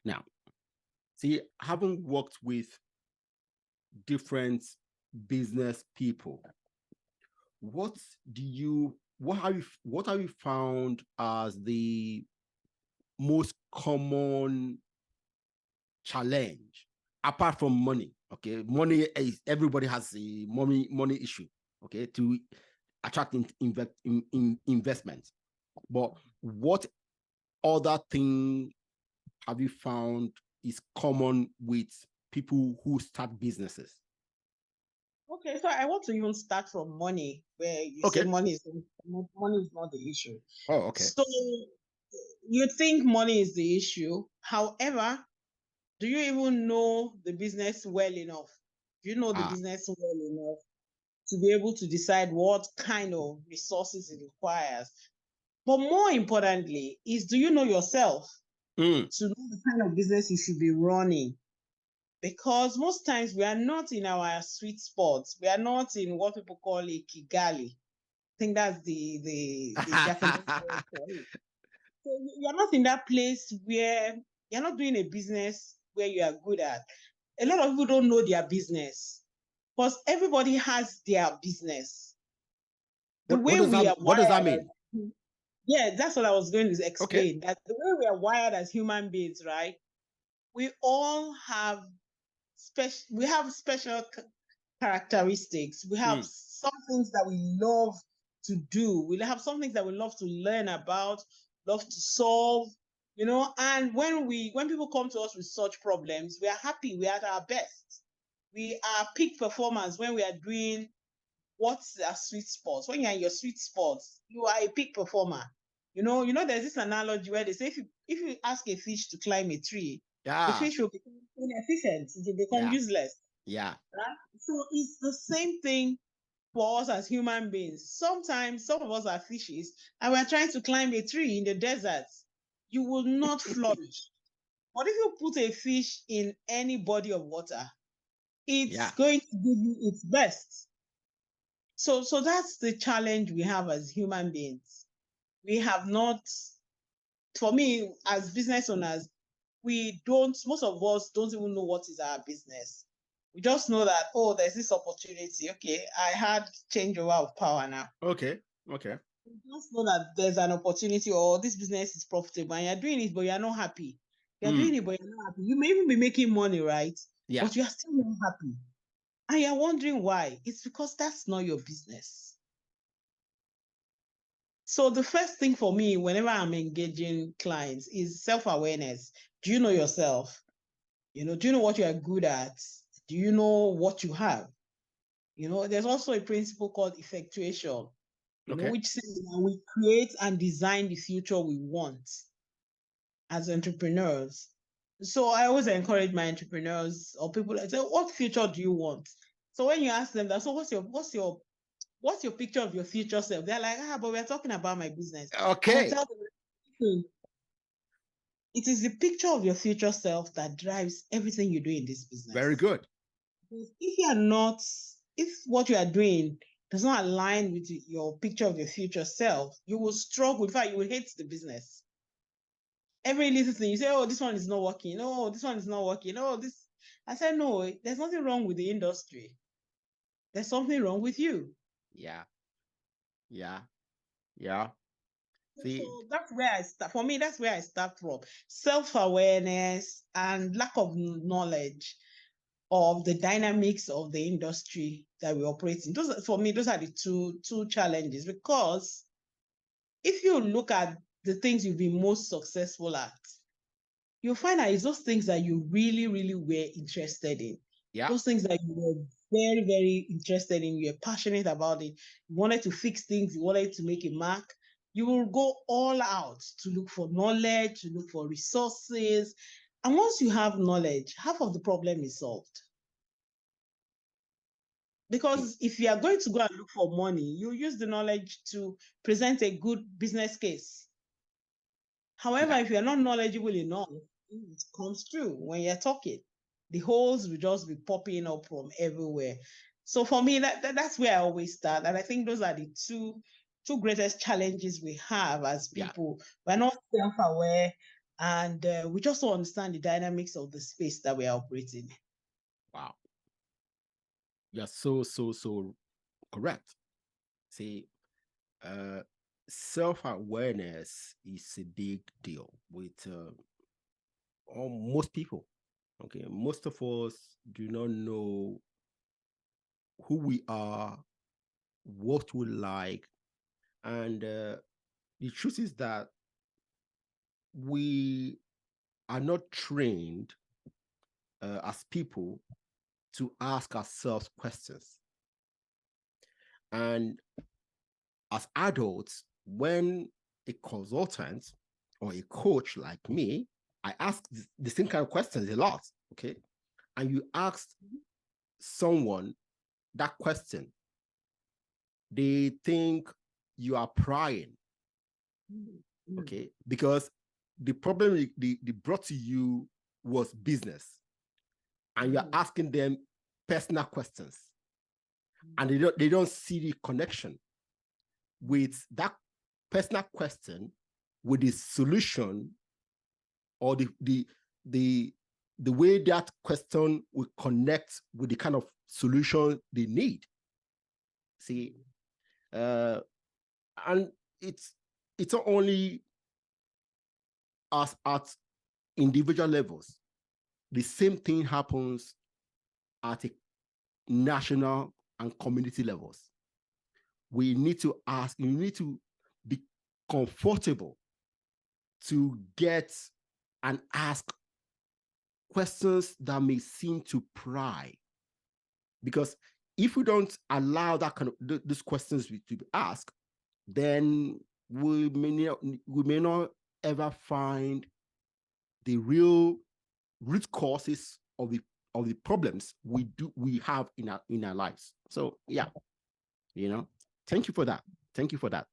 Now, see, having worked with different business people, what have you found as the most common challenge apart from money? Okay, money is, everybody has a money issue, okay, to attract investments. But what other thing have you found is common with people who start businesses? Okay, so I want to even start from money, where you Okay. say money is not the issue. Oh, okay. So you think money is the issue. However, do you even know the business well enough? Do you know the business well enough to be able to decide what kind of resources it requires? But more importantly, is do you know yourself to know the kind of business you should be running? Because most times we are not in our sweet spots. We are not in what people call a Kigali. I think that's the Japanese word for it. So you're not in that place where you're not doing a business where you are good at. A lot of people don't know their business because everybody has their business. What does that mean? Yeah, that's what I was going to explain. Okay. That the way we are wired as human beings, right? We all have special characteristics. We have some things that we love to do. We have some things that we love to learn about, love to solve, and when people come to us with such problems, we are happy, we are at our best. We are peak performers when we are doing what's our sweet spots. When you're in your sweet spots, you are a peak performer. There's this analogy where they say if you ask a fish to climb a tree, the fish will become inefficient, it will become useless. Yeah. Right? So it's the same thing for us as human beings. Sometimes some of us are fishes and we're trying to climb a tree in the desert. You will not flourish. But if you put a fish in any body of water, it's going to give you its best. So that's the challenge we have as human beings. We have not, for me, as business owners, most of us don't even know what is our business. We just know that, there's this opportunity. Okay, I had changeover of power now. Okay. We just know that there's an opportunity or this business is profitable and you're doing it, but you're not happy. You're doing it, but you're not happy. You may even be making money, right? Yeah. But you're still not happy. And you're wondering why. It's because that's not your business. So the first thing for me, whenever I'm engaging clients, is self-awareness. Do you know yourself? Do you know what you are good at? Do you know what you have? There's also a principle called effectuation, which says that we create and design the future we want as entrepreneurs. So I always encourage my entrepreneurs or people that say, what future do you want? So when you ask them that, so what's your picture of your future self? They're like, but we're talking about my business. Okay. And I tell them, it is the picture of your future self that drives everything you do in this business. Very good. If what you are doing does not align with your picture of your future self, you will struggle. In fact, you will hate the business. Every little thing, you say, this one is not working. Oh, this one is not working. Oh, this. I said, no, there's nothing wrong with the industry. There's something wrong with you. Yeah. See, so that's where I start. For me, that's where I start from. Self-awareness and lack of knowledge of the dynamics of the industry that we operate in. Those are the two challenges, because if you look at the things you've been most successful at, you'll find that it's those things that you really, really were interested in. Yeah. Those things that you were very, very interested in, you're passionate about it, you wanted to fix things, you wanted to make a mark. You will go all out to look for knowledge, to look for resources. And once you have knowledge, half of the problem is solved. Because if you are going to go and look for money, you use the knowledge to present a good business case. However, if you're not knowledgeable enough, it comes true when you're talking. The holes will just be popping up from everywhere. So for me, that's where I always start. And I think those are the two greatest challenges we have as people. We're not self-aware And we just want to understand the dynamics of the space that we are operating in. Wow. You're so correct. See, self-awareness is a big deal with most people. Okay, most of us do not know who we are, what we like, and the truth is that we are not trained as people to ask ourselves questions. And as adults, when a consultant or a coach like me, I ask the same kind of questions a lot, okay? And you ask someone that question, they think you are prying, okay? Because the problem they brought to you was business, and you're asking them personal questions, and they don't see the connection with that personal question with the solution, or the way that question will connect with the kind of solution they need. See, and it's not only as at individual levels. The same thing happens at a national and community levels. We need to ask, you need to be comfortable to get and ask questions that may seem to pry. Because if we don't allow that kind of these questions to be asked, then we may not ever find the real root causes of the problems we have in our lives. So yeah, thank you for that. Thank you for that.